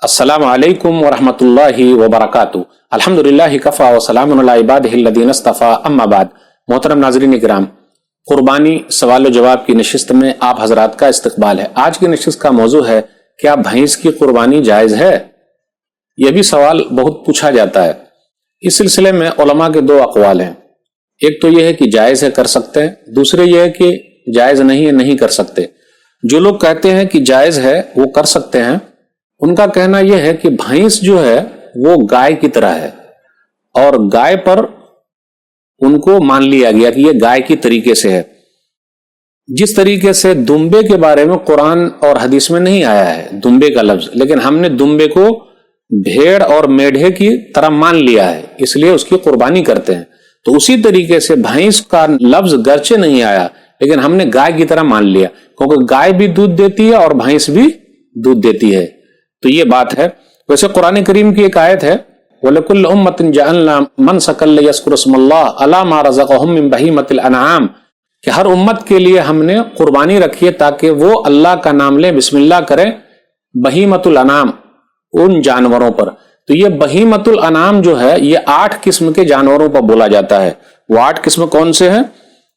अस्सलामु अलैकुम वरहमतुल्लाहि वबरकातुहू। अल्हम्दुलिल्लाहि कफ़ा व सलामुन अला इबादिहिल लज़ीना इस्तफ़ा, अम्मा बाद। मोहतरम नाज़रीन इकराम, कुर्बानी सवाल व जवाब की नशिस्त में आप हजरात का इस्तकबाल है। आज की नशिस्त का मौजू है, क्या भैंस की कुर्बानी जायज़ है? यह भी सवाल बहुत पूछा जाता है। इस सिलसिले में उलमा के दो अक़वाल हैं। एक तो यह है कि जायज़ है, कर सकते हैं, दूसरे यह है कि जायज़ नहीं है, नहीं कर सकते। जो लोग कहते हैं कि जायज़ है वो कर सकते हैं, उनका कहना यह है कि भैंस जो है वो गाय की तरह है और गाय पर उनको मान लिया गया कि यह गाय की तरीके से है। जिस तरीके से दुम्बे के बारे में कुरान और हदीस में नहीं आया है दुम्बे का लफ्ज, लेकिन हमने दुम्बे को भेड़ और मेढ़े की तरह मान लिया है, इसलिए उसकी कुर्बानी करते हैं। तो उसी तरीके से भैंस का लफ्ज गर्चे नहीं आया, लेकिन हमने गाय की तरह मान लिया, क्योंकि गाय भी दूध देती है और भैंस भी दूध देती है। तो ये बात है। वैसे कुरान करीम की एक आयत है, वलकुल्लि उम्मतिन जअलना मनसकन लियज़कुरुस्मल्लाह अला मा रज़क़हुम मिन बहीमतिल अनआम, कि हर उम्मत के लिए हमने कुर्बानी रखी है ताकि वो अल्लाह का नाम ले, बिस्मिल्लाह करें बहीमतुल अनाम, उन जानवरों पर। तो ये बहीमतुल अनाम जो है ये 8 किस्म के जानवरों पर बोला जाता है। वो 8 किस्म कौन से हैं?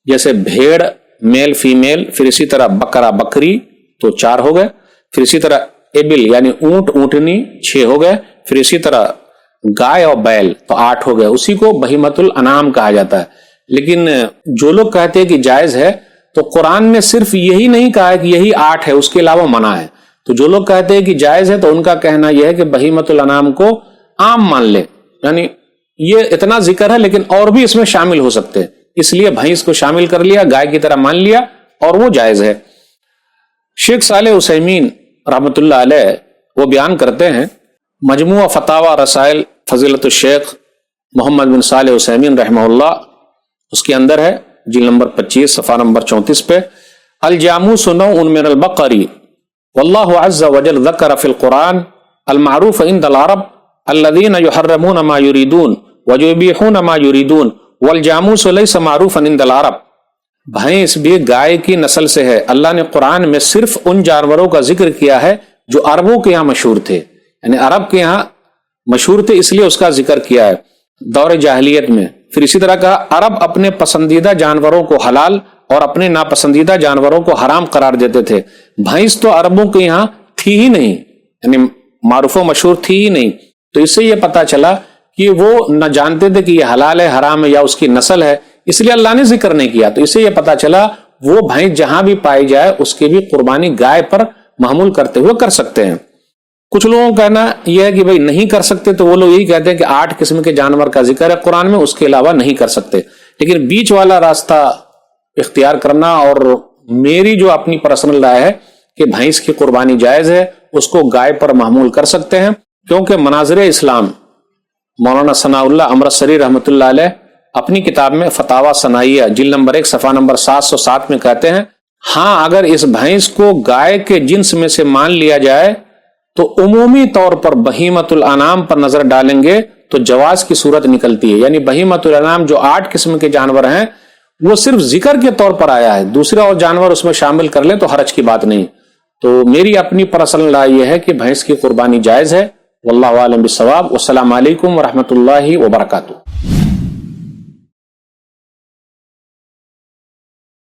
जैसे भेड़ मेल फीमेल, फिर इसी तरह बकरा बकरी तो 4 हो गए, फिर इसी तरह एबिल यानी ऊंट ऊंटनी 6 हो गए, फिर इसी तरह गाय और बैल तो 8 हो गए। उसी को बहीमतुल अनाम कहा जाता है। लेकिन जो लोग कहते हैं कि जायज है, तो कुरान ने सिर्फ यही नहीं कहा है कि यही 8 है, उसके अलावा मना है। तो जो लोग कहते हैं कि जायज है, तो उनका कहना यह है कि बहीमतुल अनाम को आम मान ले, यानी ये इतना जिक्र है लेकिन और भी इसमें शामिल हो सकते हैं, इसलिए भैंस को शामिल कर लिया, गाय की तरह मान लिया और वो जायज है। शेख सालेह उसैमीन रहमतुल्लाह अलैह वो बयान करते हैं, मजमुआ फतावा रसाइल फजीलत शेख मोहम्मद बिन सालेह उसैमीन रहमहुल्लाह, उसके अंदर है जिल्द नंबर 25 सफ़ा नंबर 34 पे, अल जामूस नौउन मिनल बकरी वल्लाहु अज़्ज़ा वजल ज़करा फिल कुरान अल मारूफ इंदल अरब अल्लज़ीना युहर्रिमून मा युरीदून व युबीहून मा युरीदून वल जामूस लैसा मारूफन इंदल अरब। भैंस भी गाय की नस्ल से है। अल्लाह ने कुरान में सिर्फ उन जानवरों का जिक्र किया है जो अरबों के यहाँ मशहूर थे, यानी अरब के यहाँ मशहूर थे, इसलिए उसका जिक्र किया है दौर जाहिलियत में। फिर इसी तरह का अरब अपने पसंदीदा जानवरों को हलाल और अपने नापसंदीदा जानवरों को हराम करार देते थे। भैंस तो अरबों के यहाँ थी ही नहीं, यानी मारूफ मशहूर थी ही नहीं। तो इससे यह पता चला कि वो न जानते थे कि यह हलाल है हराम है या उसकी नस्ल है, इसलिए अल्लाह ने जिक्र नहीं किया। तो इससे यह पता चला वो भैंस जहां भी पाई जाए उसकी भी कुर्बानी गाय पर महमूल करते हुए कर सकते हैं। कुछ लोगों का कहना यह है कि भाई नहीं कर सकते, तो वो लोग यही कहते हैं कि 8 किस्म के जानवर का जिक्र है कुरान में, उसके अलावा नहीं कर सकते। लेकिन बीच वाला रास्ता इख्तियार करना, और मेरी जो अपनी पर्सनल राय है कि भैंस की कुर्बानी जायज है, उसको गाय पर महमूल कर सकते हैं, क्योंकि मनाज़िर इस्लाम मौलाना सनाउल्लाह अमृतसरी रहमतुल्लाह अलैह अपनी किताब में फतावा सनाइया जिल्द नंबर 1 सफ़ा नंबर 707 में कहते हैं, हाँ अगर इस भैंस को गाय के जिन्स में से मान लिया जाए तो उमूमी तौर पर बहीमतुल अनाम पर नजर डालेंगे तो जवाज की सूरत निकलती है। यानी बहीमतुल अनाम जो 8 किस्म के जानवर हैं वो सिर्फ जिक्र के तौर पर आया है, दूसरे और जानवर उसमें शामिल कर ले तो हरज की बात नहीं। तो मेरी अपनी पर्सनल राय यह है कि भैंस की कुर्बानी जायज है। वल्लाहु आलम बिस्सवाब। वस्सलामु अलैकुम वरहमतुल्लाहि वबरकातुहू।